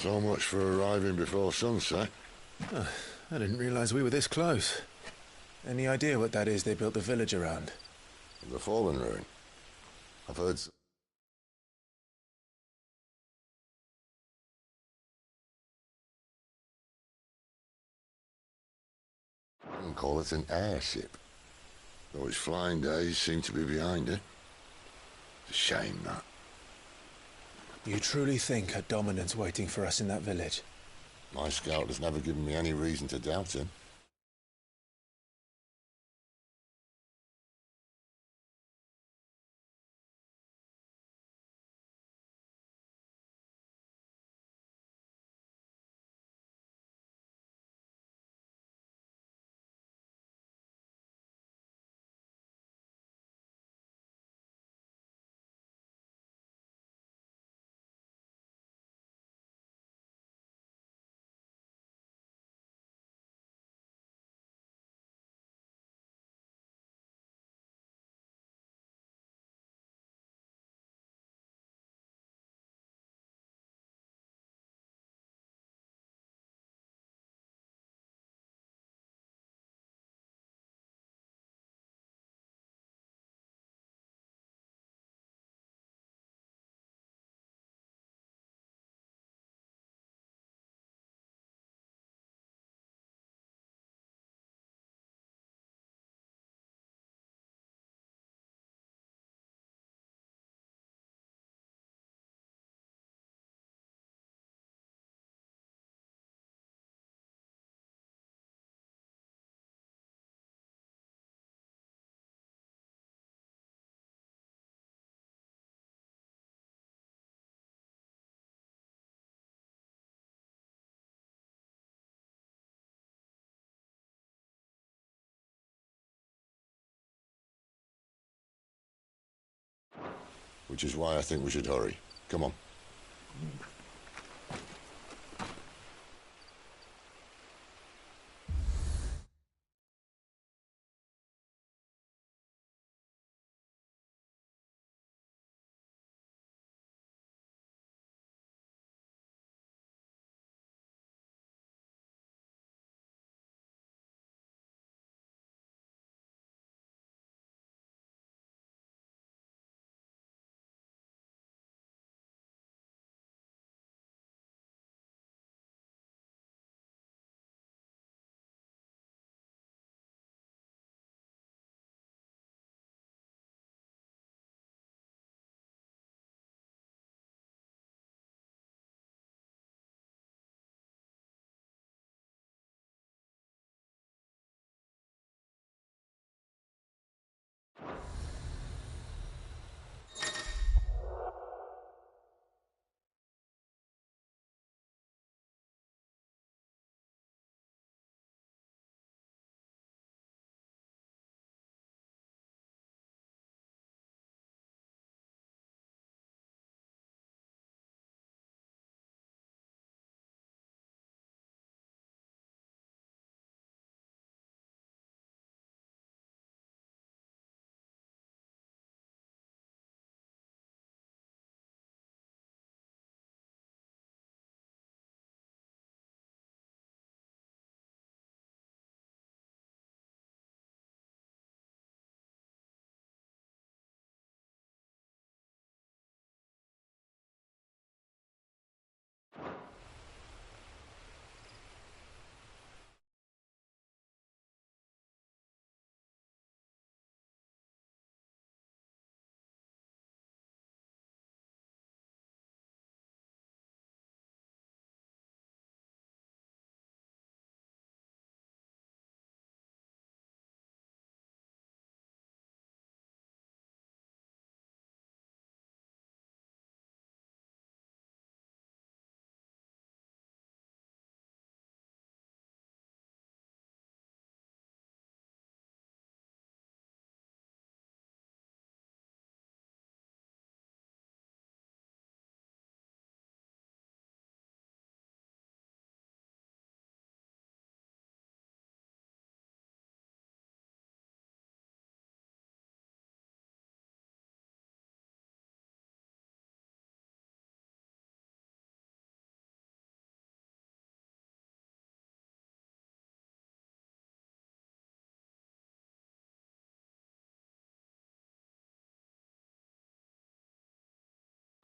So much for arriving before sunset. Oh, I didn't realize we were this close. Any idea what that is they built the village around? The fallen ruin. I've heard... Some call it an airship. Though its flying days seem to be behind it. It's a shame, that. You truly think a dominant's waiting for us in that village? My scout has never given me any reason to doubt him. Which is why I think we should hurry. Come on.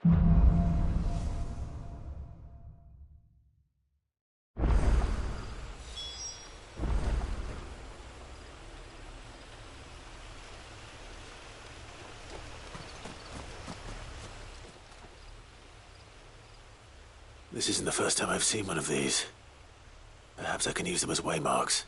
This isn't the first time I've seen one of these. Perhaps I can use them as waymarks.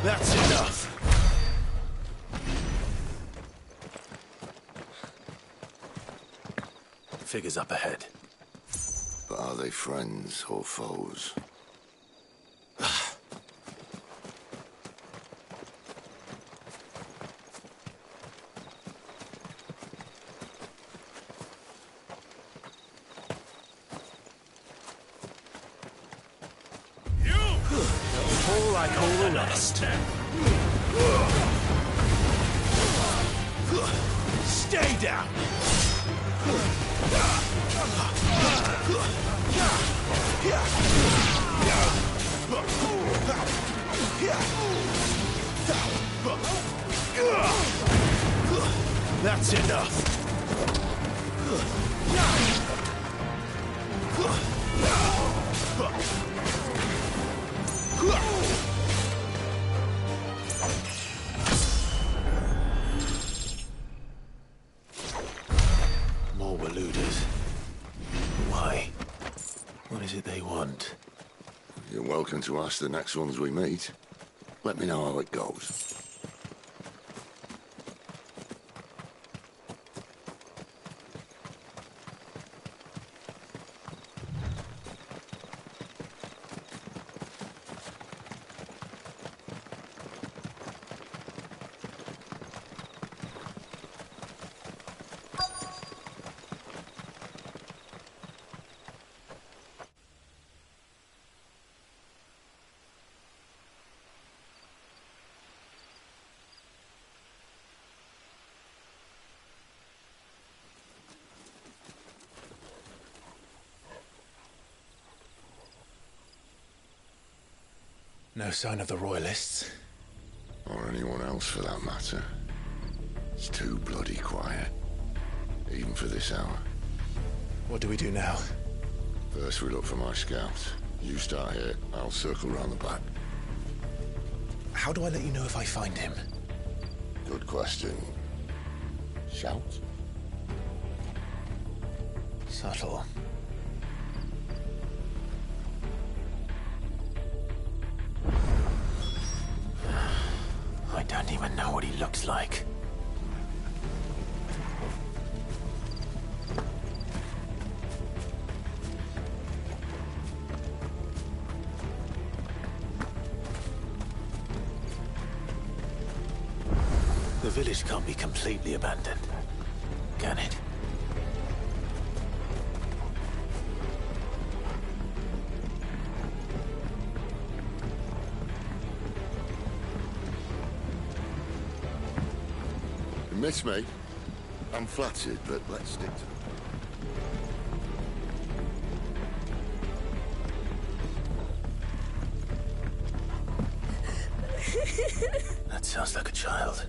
That's enough. Figures up ahead. But are they friends or foes? All I call a rest. Stay down. That's enough. More Waluders. Why? What is it they want? You're welcome to ask the next ones we meet. Let me know how it goes. No sign of the Royalists. Or anyone else for that matter. It's too bloody quiet. Even for this hour. What do we do now? First we look for my scouts. You start here, I'll circle round the back. How do I let you know if I find him? Good question. Shout? Subtle. I don't even know what he looks like. The village can't be completely abandoned, can it? You miss me? I'm flattered, but let's stick to it. That sounds like a child.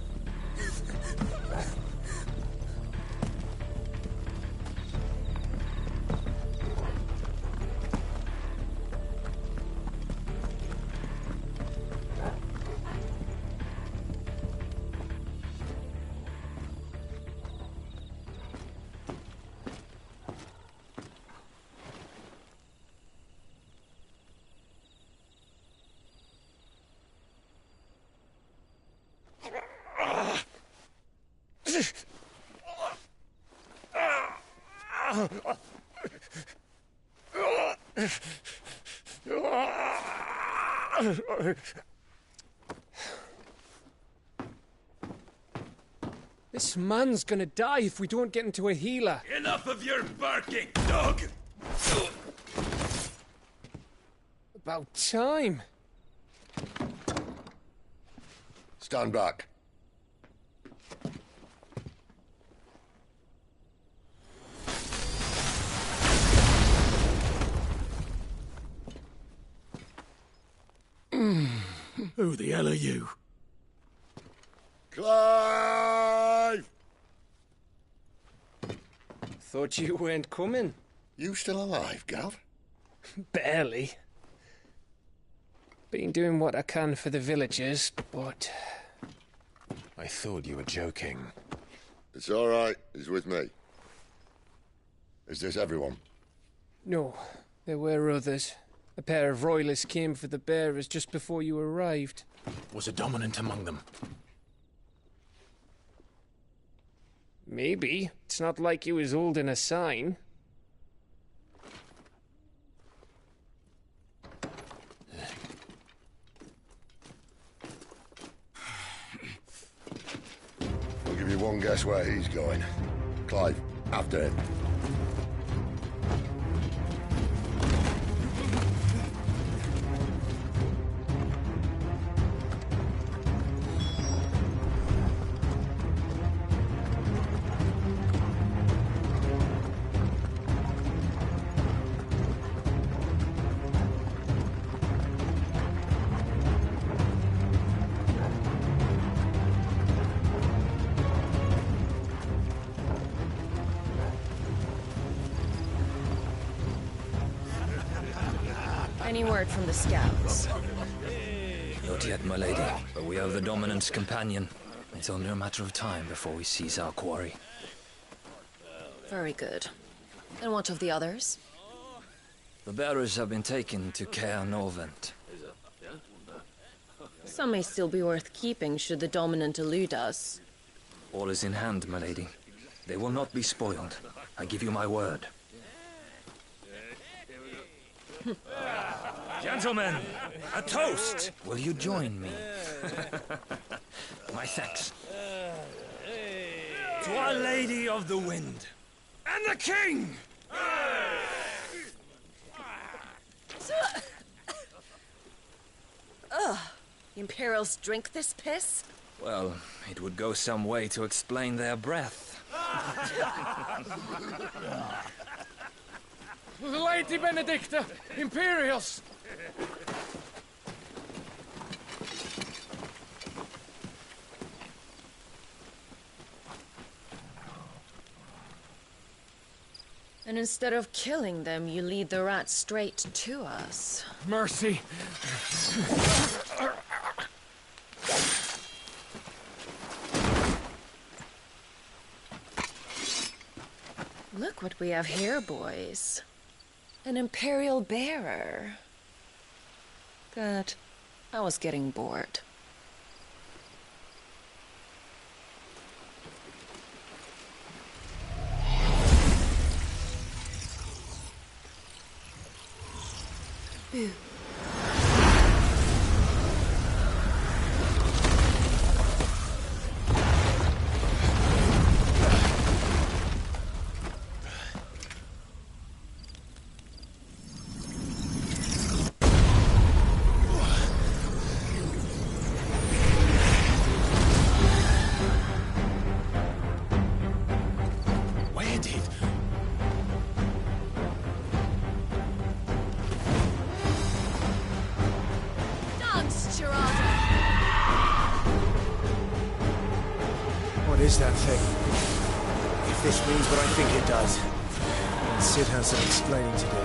This man's gonna die if we don't get into a healer. Enough of your barking, dog! About time. Stand back. Who the hell are you? Clive! Thought you weren't coming. You still alive, Gav? Barely. Been doing what I can for the villagers, but... I thought you were joking. It's all right. He's with me. Is this everyone? No, there were others. A pair of royalists came for the bearers just before you arrived. Was a dominant among them? Maybe. It's not like he was holding a sign. I'll give you one guess where he's going. Clive, after him. Any word from the scouts? Not yet, my lady, but we have the Dominant's companion. It's only a matter of time before we seize our quarry. Very good. And what of the others? The bearers have been taken to Caer Norvent. Some may still be worth keeping should the Dominant elude us. All is in hand, my lady. They will not be spoiled. I give you my word. Gentlemen, a toast! Will you join me? My thanks. To Our Lady of the Wind. And the King! Ugh. The Imperials drink this piss? Well, it would go some way to explain their breath. Lady Benedicta! Imperials! And instead of killing them, you lead the rats straight to us. Mercy! Look what we have here, boys. An Imperial bearer. Good. I was getting bored. Boo. What is that thing? If this means what I think it does, then Sid has some explaining to do.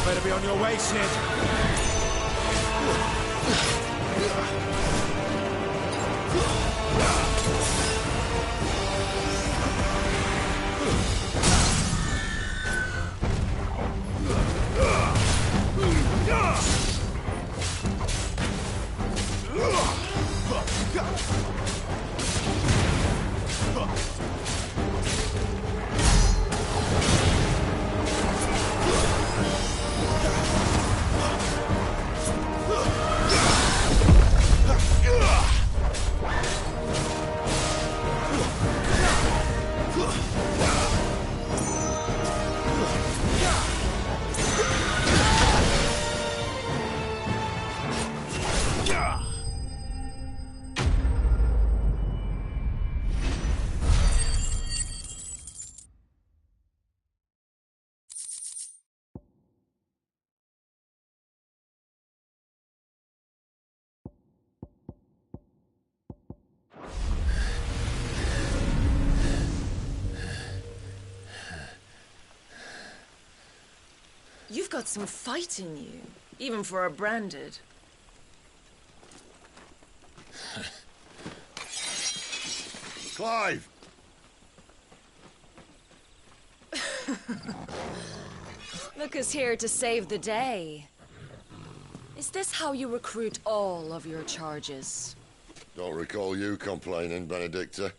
Better be on your way, Sid. You've got some fight in you, even for a branded. Clive! Look who's here to save the day. Is this how you recruit all of your charges? Don't recall you complaining, Benedicta.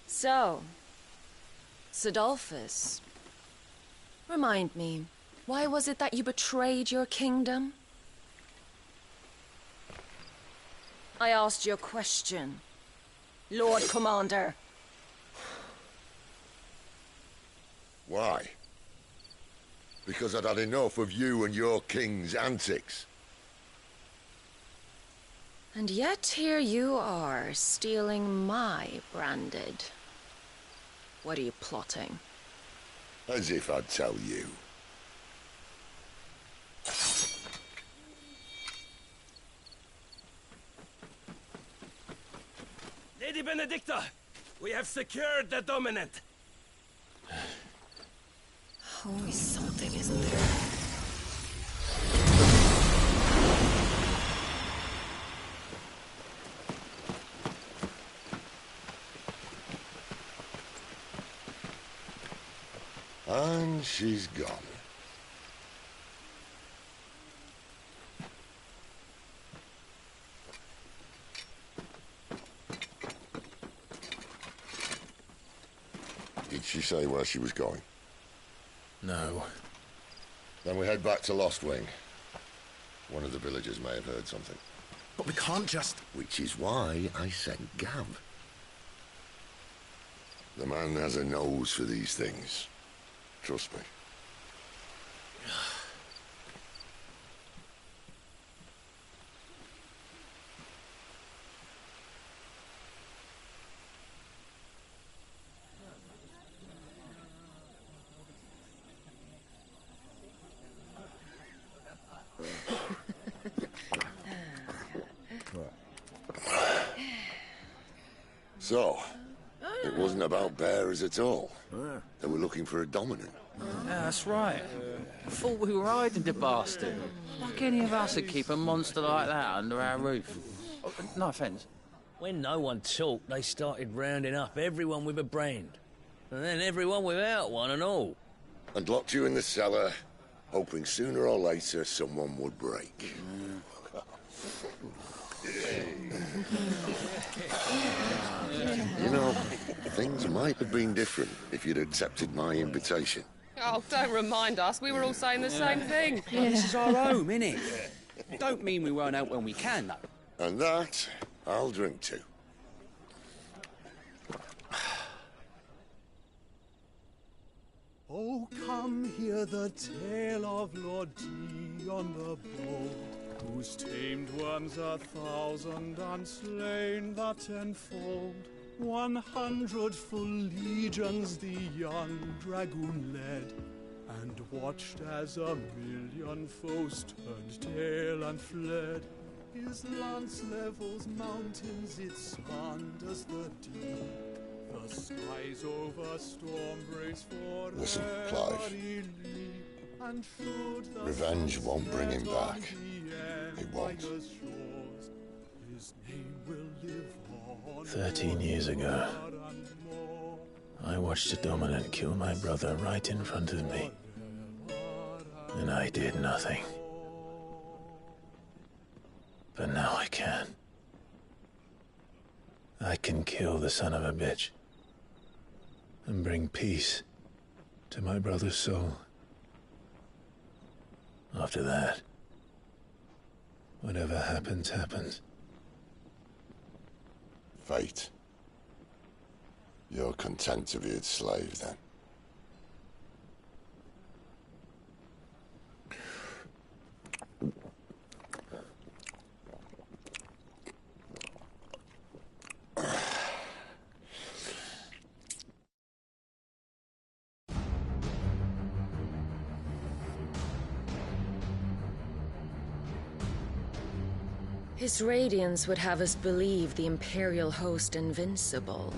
So, Sidolphus, remind me, why was it that you betrayed your kingdom? I asked you a question, Lord Commander. Why? Because I'd had enough of you and your king's antics. And yet here you are, stealing my branded. What are you plotting? As if I'd tell you. Lady Benedicta, we have secured the dominant. Always something, isn't there? And she's gone. Did she say where she was going? No. Then we head back to Lost Wing. One of the villagers may have heard something. But we can't just... Which is why I sent Gav. The man has a nose for these things. Trust me. So, it wasn't about bearers at all. They were looking for a dominant. Yeah, that's right. I thought we were hiding the bastard. Like any of us would keep a monster like that under our roof. Oh, no offence. When no one talked, they started rounding up everyone with a brand. And then everyone without one and all. And locked you in the cellar, hoping sooner or later someone would break. You know, things might have been different if you'd accepted my invitation. Oh, don't remind us. We were all saying the same thing. This is our home, innit? Don't mean we won't out when we can, though. And that, I'll drink to. Oh, come hear the tale of Lord Dion the Bold, whose tamed worms 1,000 and slain the tenfold. 100 full legions the young dragoon led, and watched as 1,000,000 foes turned tail and fled. His lance levels mountains, it spanders the deep. The skies over storm breaks for Listen, Clive. Revenge won't bring him back. It won't. 13 years ago, I watched a dominant kill my brother right in front of me. And I did nothing. But now I can. I can kill the son of a bitch and bring peace to my brother's soul. After that, whatever happens, happens. Fate. You're content to be its slave, then? His radiance would have us believe the Imperial host invincible.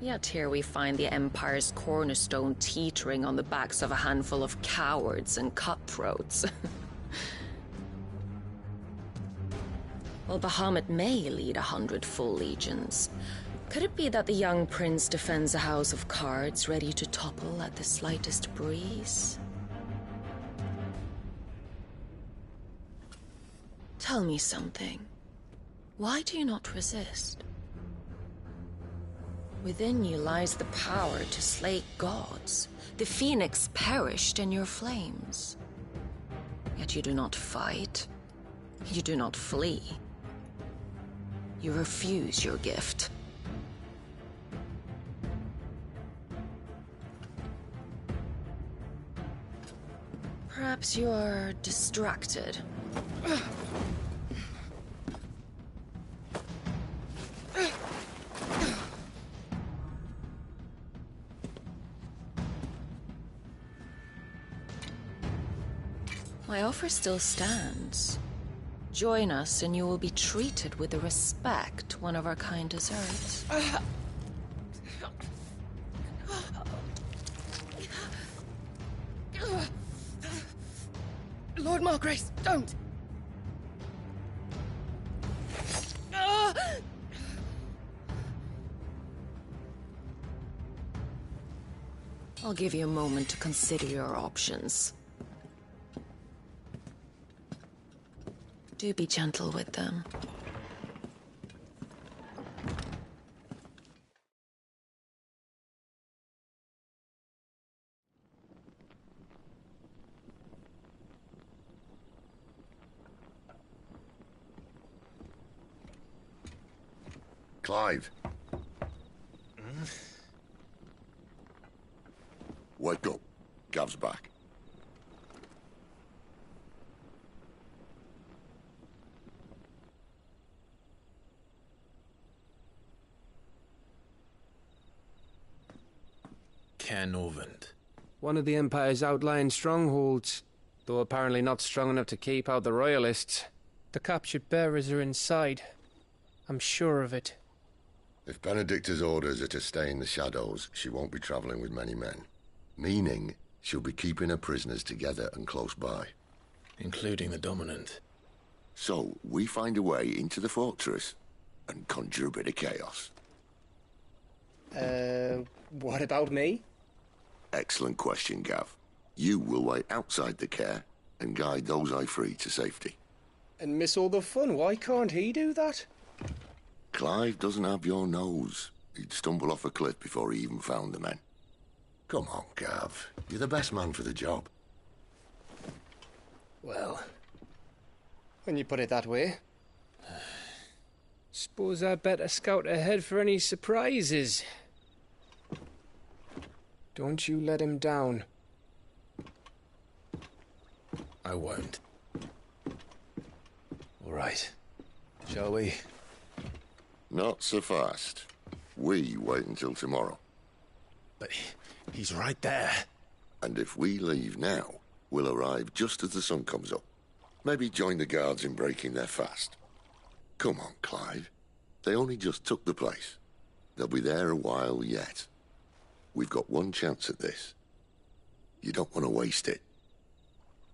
Yet here we find the Empire's cornerstone teetering on the backs of a handful of cowards and cutthroats. While Bahamut may lead 100 full legions, could it be that the young prince defends a house of cards ready to topple at the slightest breeze? Tell me something. Why do you not resist? Within you lies the power to slay gods. The phoenix perished in your flames. Yet you do not fight. You do not flee. You refuse your gift. Perhaps you're distracted. My offer still stands. Join us and you will be treated with the respect one of our kind deserves. Lord Margrace, don't! I'll give you a moment to consider your options. Do be gentle with them. Clive. Wake up. Gav's back. Canovant. One of the Empire's outlying strongholds, though apparently not strong enough to keep out the Royalists. The captured bearers are inside. I'm sure of it. If Benedicta's orders are to stay in the shadows, she won't be travelling with many men. Meaning, she'll be keeping her prisoners together and close by. Including the Dominant. So, we find a way into the fortress and conjure a bit of chaos. What about me? Excellent question, Gav. You will wait outside the care and guide those I free to safety. And miss all the fun. Why can't he do that? Clive doesn't have your nose. He'd stumble off a cliff before he even found the men. Come on, Gav. You're the best man for the job. Well, when you put it that way. Suppose I'd better scout ahead for any surprises. Don't you let him down. I won't. All right. Shall we? Not so fast. We wait until tomorrow. But he's right there. And if we leave now, we'll arrive just as the sun comes up. Maybe join the guards in breaking their fast. Come on, Clive. They only just took the place. They'll be there a while yet. We've got one chance at this. You don't want to waste it,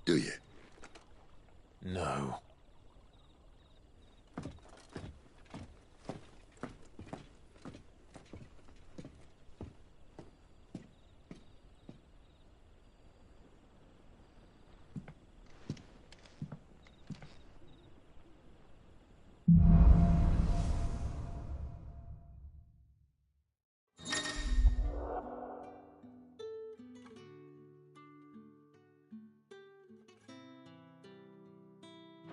do you? No.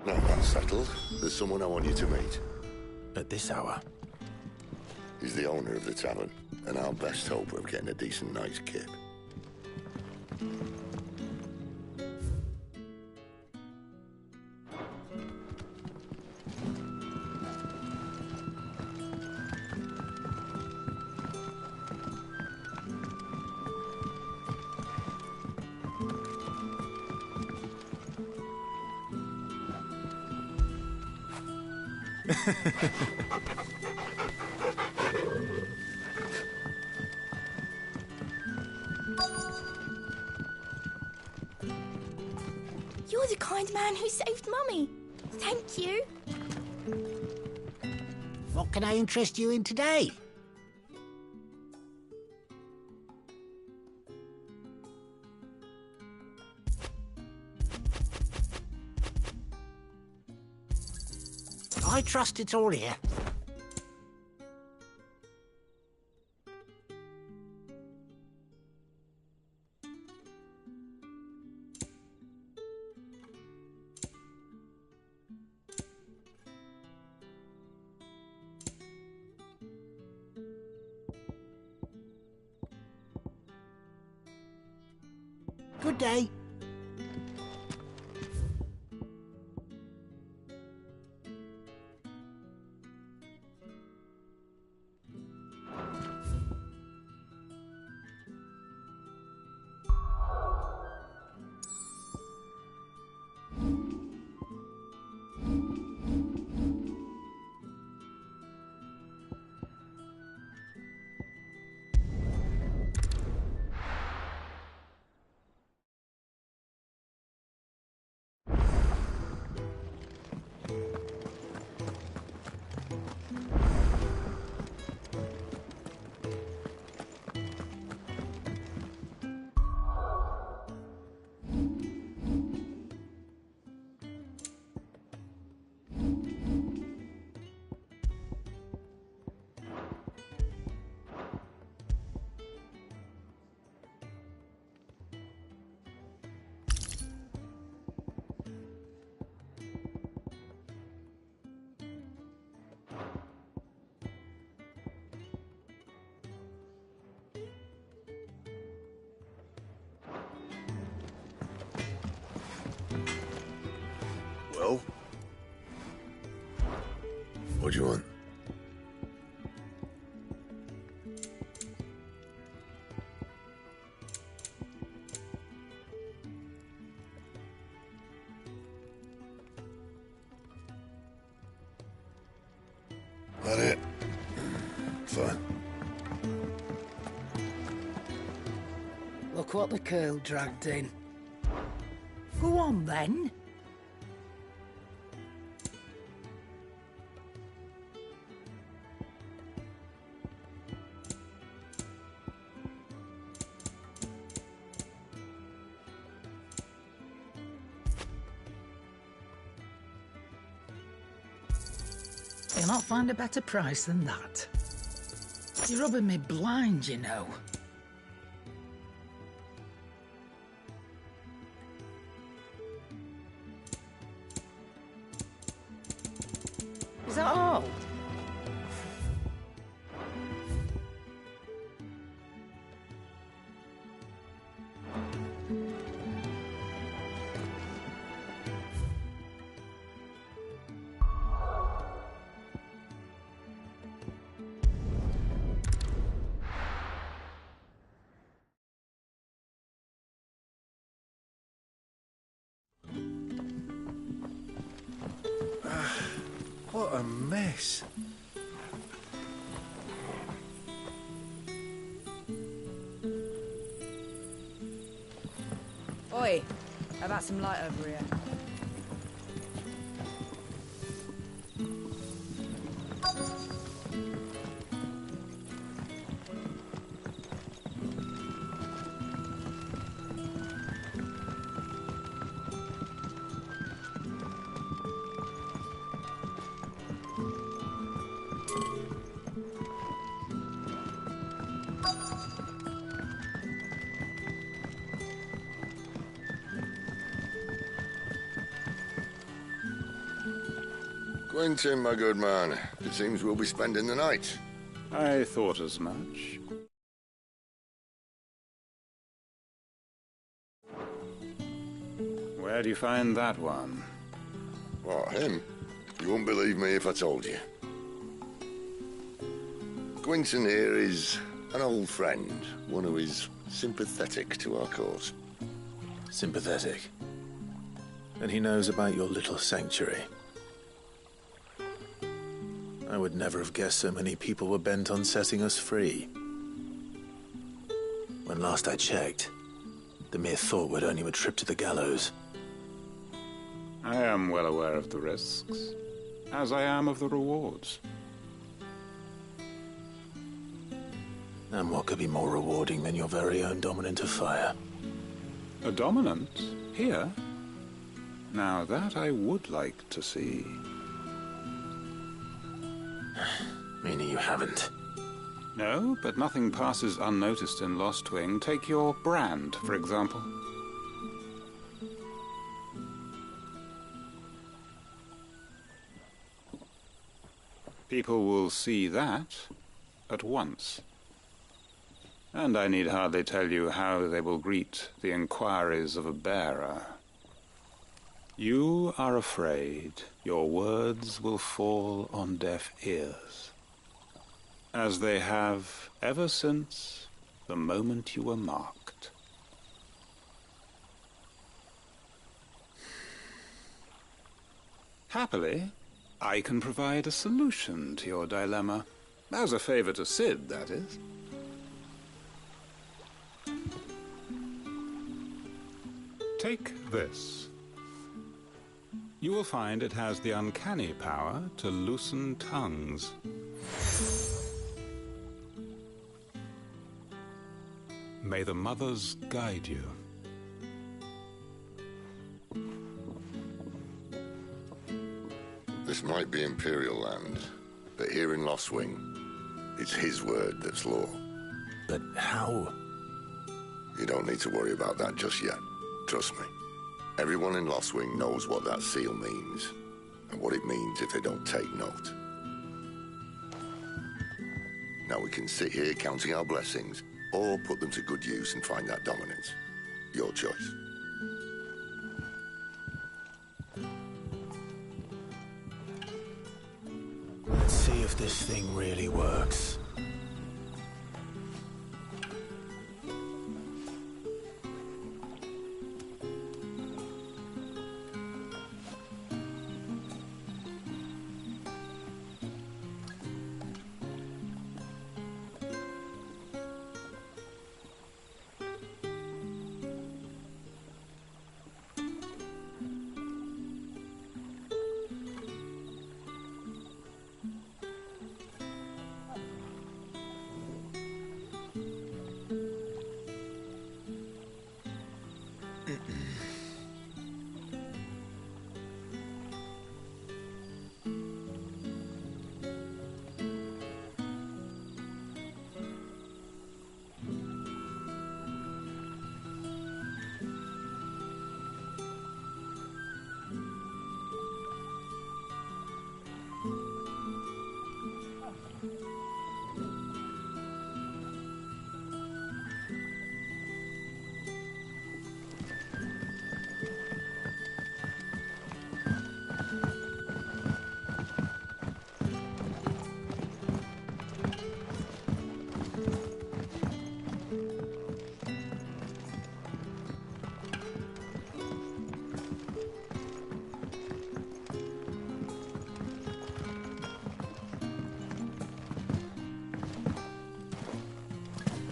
Now that's settled. There's someone I want you to meet. At this hour? He's the owner of the tavern, and our best hope of getting a decent night's kip. You're the kind man who saved Mummy. Thank you. What can I interest you in today? I trust it's all here. Good day. What do you want? That it? Fine. Look what the curl dragged in. Go on, then. You'll not find a better price than that. You're rubbing me blind, you know. Is that all? What a mess. Oi, how about some light over here? Quentin, my good man. It seems we'll be spending the night. I thought as much. Where do you find that one? What, him? You wouldn't believe me if I told you. Quentin here is an old friend, one who is sympathetic to our cause. Sympathetic. And he knows about your little sanctuary. I would never have guessed so many people were bent on setting us free. When last I checked, the mere thought would earn you a trip to the gallows. I am well aware of the risks, as I am of the rewards. And what could be more rewarding than your very own dominant of fire? A dominant? Here? Now that I would like to see. Meaning you haven't? No, but nothing passes unnoticed in Lost Wing. Take your brand, for example. People will see that at once. And I need hardly tell you how they will greet the inquiries of a bearer. You are afraid your words will fall on deaf ears, as they have ever since the moment you were marked. Happily, I can provide a solution to your dilemma. As a favor to Sid, that is. Take this. You will find it has the uncanny power to loosen tongues. May the mothers guide you. This might be Imperial land, but here in Lost Wing, it's his word that's law. But how? You don't need to worry about that just yet. Trust me. Everyone in Lost Wing knows what that seal means, and what it means if they don't take note. Now we can sit here counting our blessings, or put them to good use and find that dominance. Your choice. if this thing really works.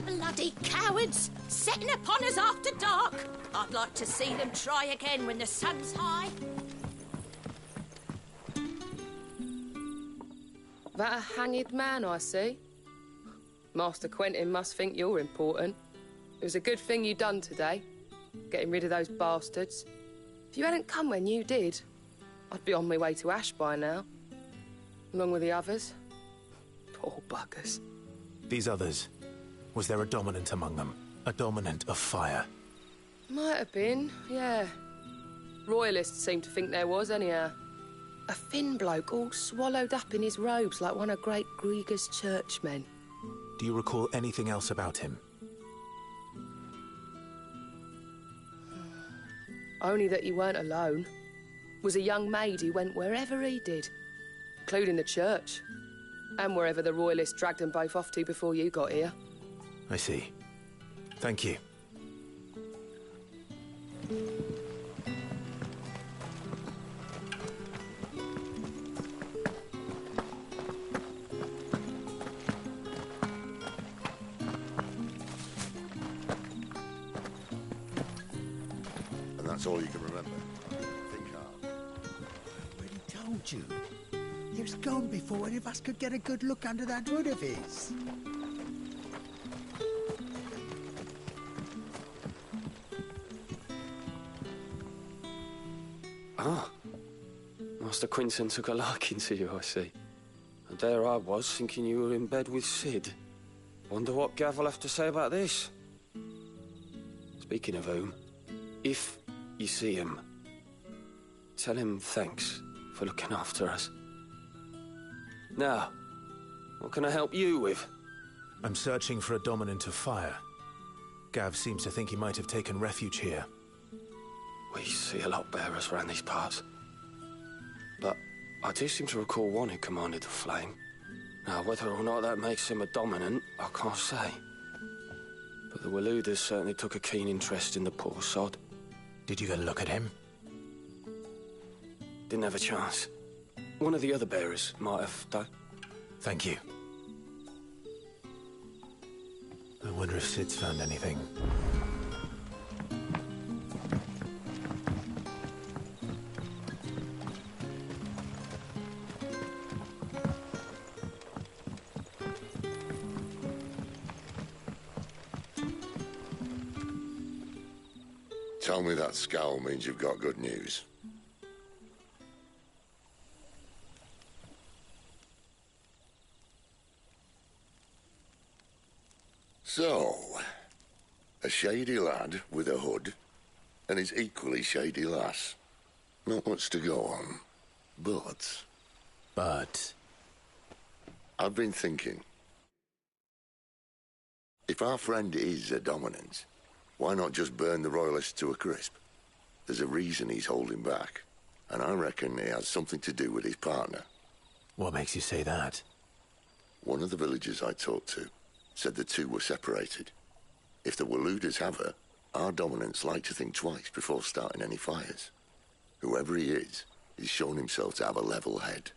Bloody cowards! Setting upon us after dark! I'd like to see them try again when the sun's high. That a hanged man I see? Master Quentin must think you're important. It was a good thing you done today, getting rid of those bastards. If you hadn't come when you did, I'd be on my way to Ash by now, along with the others. Poor buggers. These others, was there a dominant among them? A dominant of fire? Might have been, yeah. Royalists seem to think there was, anyhow. A thin bloke all swallowed up in his robes like one of Great Grieger's churchmen. Do you recall anything else about him? Only that he weren't alone. Was a young maid who went wherever he did, including the church, and wherever the Royalists dragged them both off to before you got here. I see. Thank you. And that's all you can remember. Think hard. I already told you. He was gone before any of us could get a good look under that hood of his. Ah. Master Quinton took a liking to you, I see. And there I was, thinking you were in bed with Sid. Wonder what Gav will have to say about this. Speaking of whom, if you see him, tell him thanks for looking after us. Now, what can I help you with? I'm searching for a dominant of fire. Gav seems to think he might have taken refuge here. We see a lot bearers around these parts. But I do seem to recall one who commanded the flame. Now, whether or not that makes him a dominant, I can't say. But the Waluders certainly took a keen interest in the poor sod. Did you get a look at him? Didn't have a chance. One of the other bearers might have done. Thank you. I wonder if Sid's found anything. Tell me that scowl means you've got good news. So, a shady lad with a hood, and his equally shady lass. Not much to go on, but... But? I've been thinking. If our friend is a dominant, why not just burn the Royalists to a crisp? There's a reason he's holding back, and I reckon it has something to do with his partner. What makes you say that? One of the villagers I talked to said the two were separated. If the Waluders have her, our dominants like to think twice before starting any fires. Whoever he is, he's shown himself to have a level head.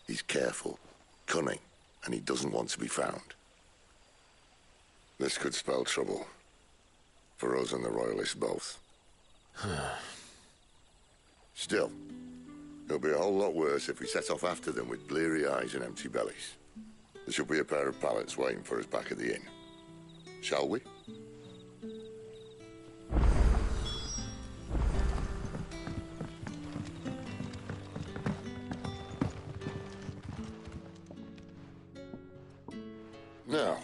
He's careful, cunning, and he doesn't want to be found. This could spell trouble. For us and the Royalists both. Still, it'll be a whole lot worse if we set off after them with bleary eyes and empty bellies. There should be a pair of pallets waiting for us back at the inn. Shall we? Now,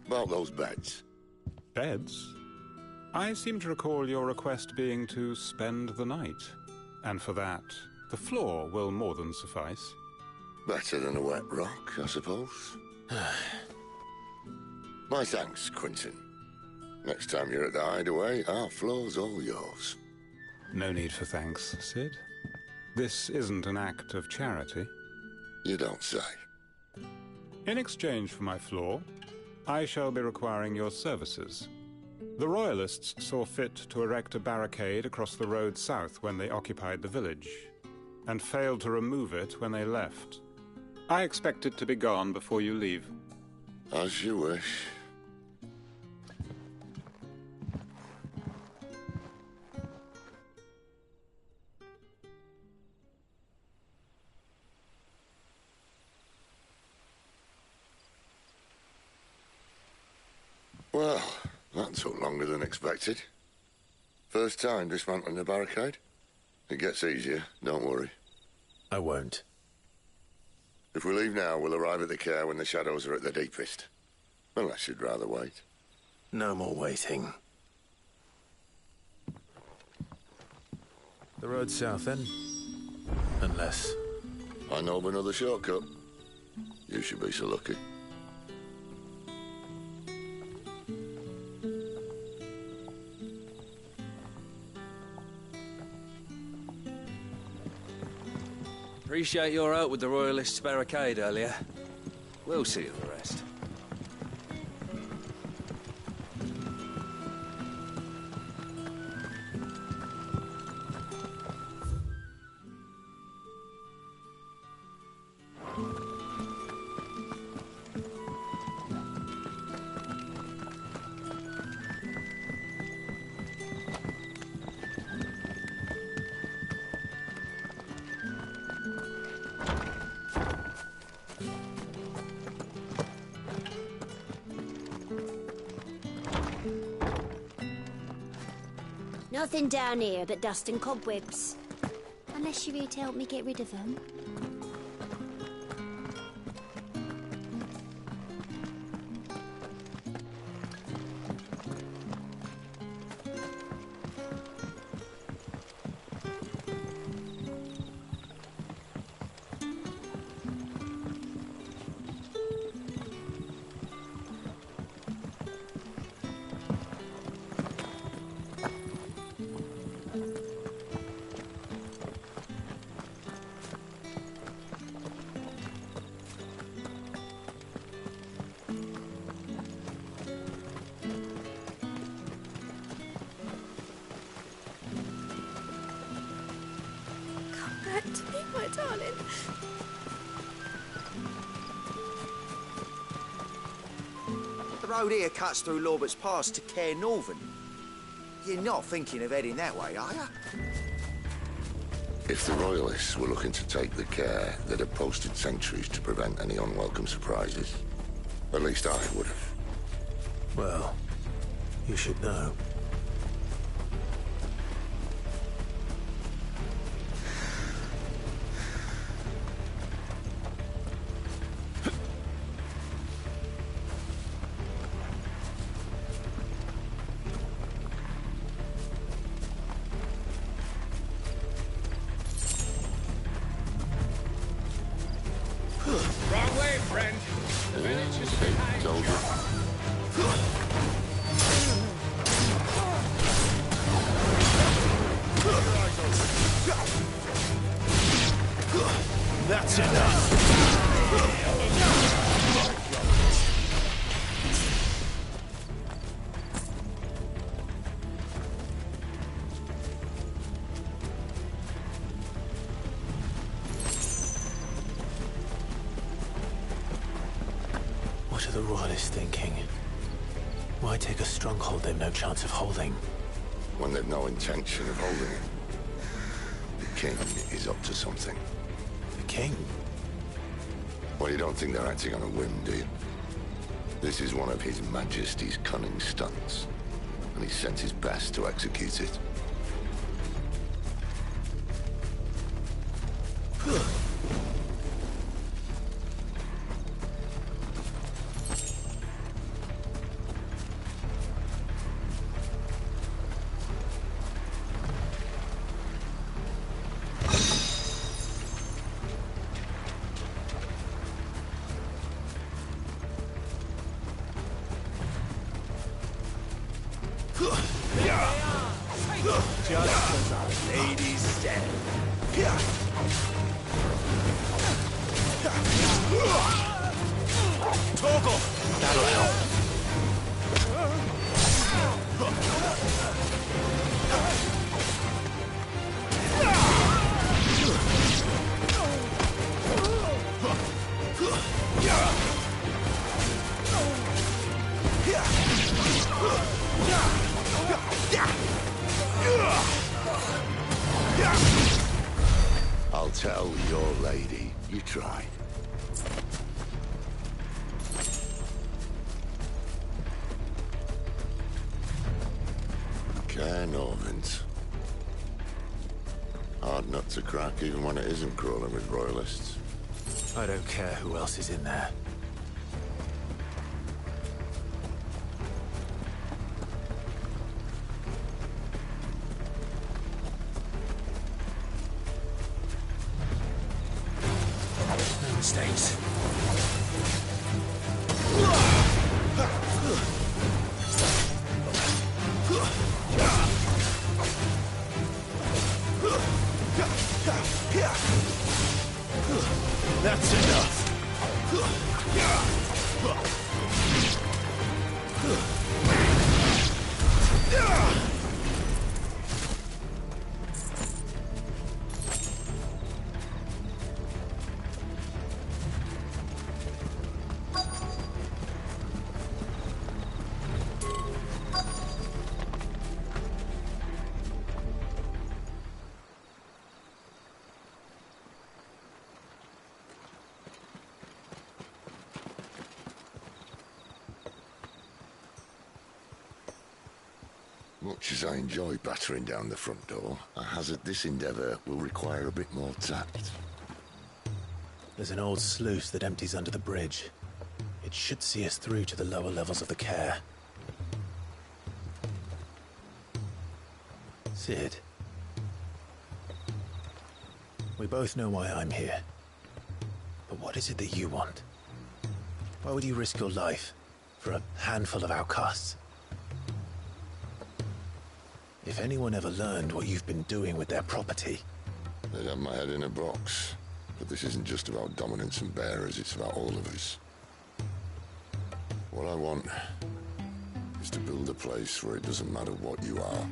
about those beds. Beds? I seem to recall your request being to spend the night. And for that, the floor will more than suffice. Better than a wet rock, I suppose. My thanks, Quentin. Next time you're at the hideaway, our floor's all yours. No need for thanks, Sid. This isn't an act of charity. You don't say. In exchange for my floor, I shall be requiring your services. The Royalists saw fit to erect a barricade across the road south when they occupied the village, and failed to remove it when they left. I expect it to be gone before you leave. As you wish. Well, that took longer than expected. First time dismantling the barricade? It gets easier, don't worry. I won't. If we leave now, we'll arrive at the care when the shadows are at their deepest. Unless you'd rather wait. No more waiting. The road south, then? Unless... I know of another shortcut. You should be so lucky. Appreciate your help with the Royalists' barricade earlier. We'll see you the rest. Nothing down here but dust and cobwebs. Unless you're here to help me get rid of them. My darling. The road here cuts through Lorbert's Pass to Care Northern. You're not thinking of heading that way, are you? If the Royalists were looking to take the care, they'd have posted sentries to prevent any unwelcome surprises. At least I would have. Well, you should know. Wrong way, friend. The village is behind you. the Royalists thinking? Why take a stronghold they've no chance of holding? When they've no intention of holding it. The king is up to something. The king? Well, you don't think they're acting on a whim, do you? This is one of His Majesty's cunning stunts, and he sent his best to execute it. Just as our lady said. Toggle! That'll help. I'll tell your lady you tried. Cairnorvins. Hard nut to crack even when it isn't crawling with royalists. I don't care who else is in there. No mistakes. That's enough. Much as I enjoy battering down the front door, I hazard this endeavour will require a bit more tact. There's an old sluice that empties under the bridge. It should see us through to the lower levels of the care. Sid. We both know why I'm here. But what is it that you want? Why would you risk your life for a handful of outcasts? If anyone ever learned what you've been doing with their property... They'd have my head in a box. But this isn't just about dominance and bearers, it's about all of us. What I want is to build a place where it doesn't matter what you are,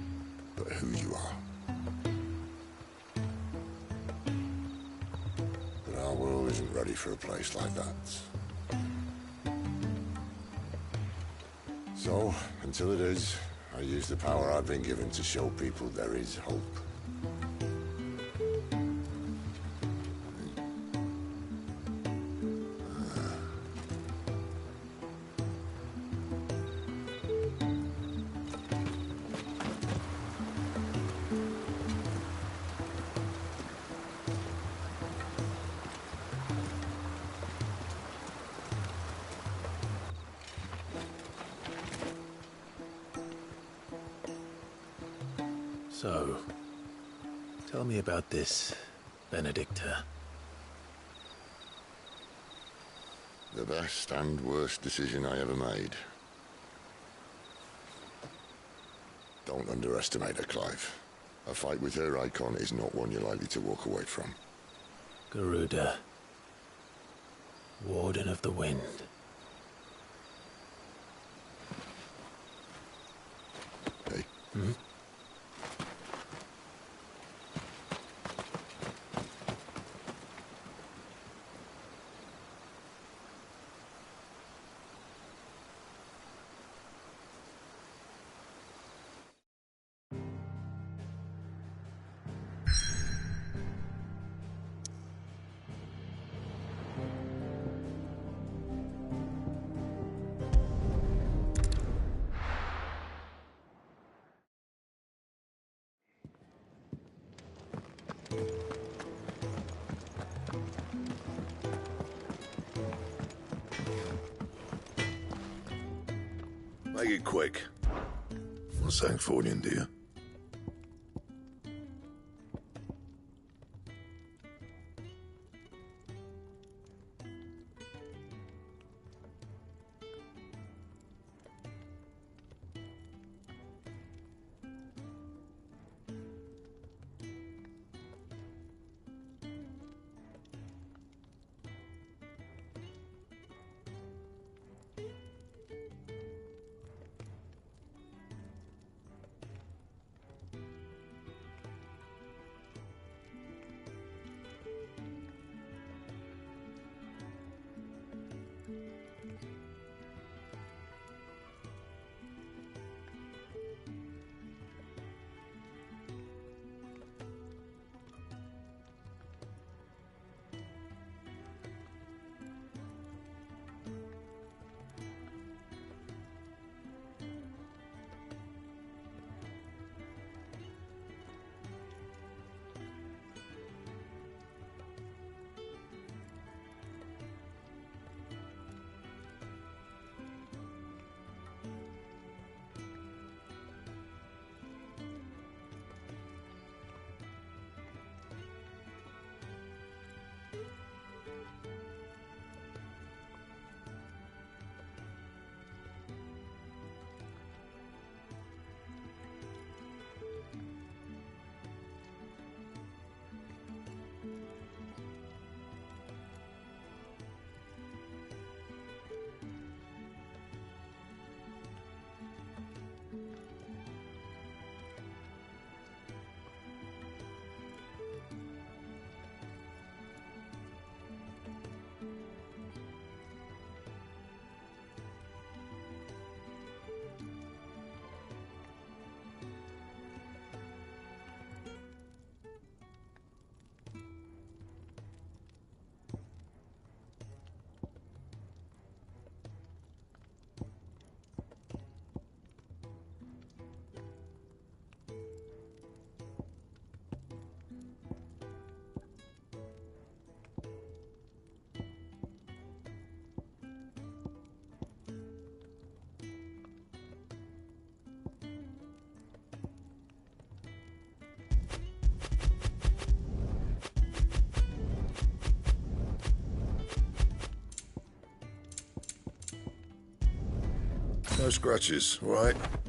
but who you are. But our world isn't ready for a place like that. So, until it is, I use the power I've been given to show people there is hope. So, tell me about this Benedicta. The best and worst decision I ever made. Don't underestimate her, Clive. A fight with her icon is not one you're likely to walk away from. Garuda. Warden of the Wind. Hey? Hmm? Make it quick. What's that for you, dear? No scratches, all right?